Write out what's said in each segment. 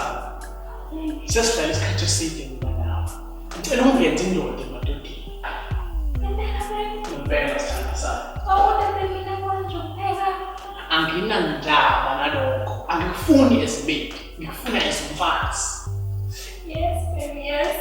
sami. Sesidlala isikhathi eside ngoba nawe. Ngicela ungenze indoda emadodeni. Ngempela sithanda sami. Anginandaba nalokho. Angikufuni esibindi. Ngikufuna esumfazi. Yes, baby, yes.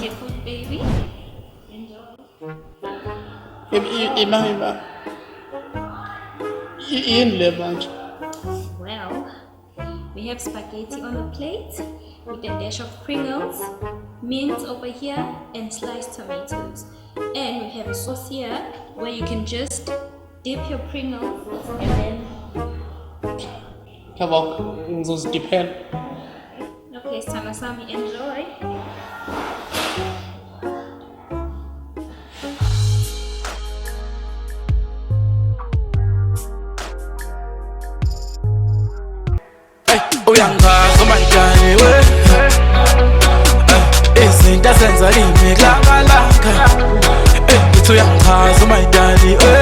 Your food, baby. Enjoy. Well, we have spaghetti on the plate with a dash of Pringles, mint over here, and sliced tomatoes. And we have a sauce here where you can just dip your Pringles and then. Okay, Sanasami, enjoy. Uyangaza manjani we izinto asenza kimi lakalaka uthi uyangaza manjani we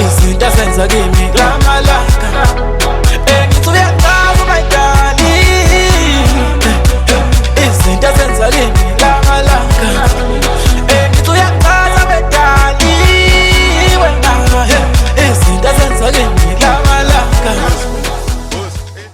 izinto asenza kimi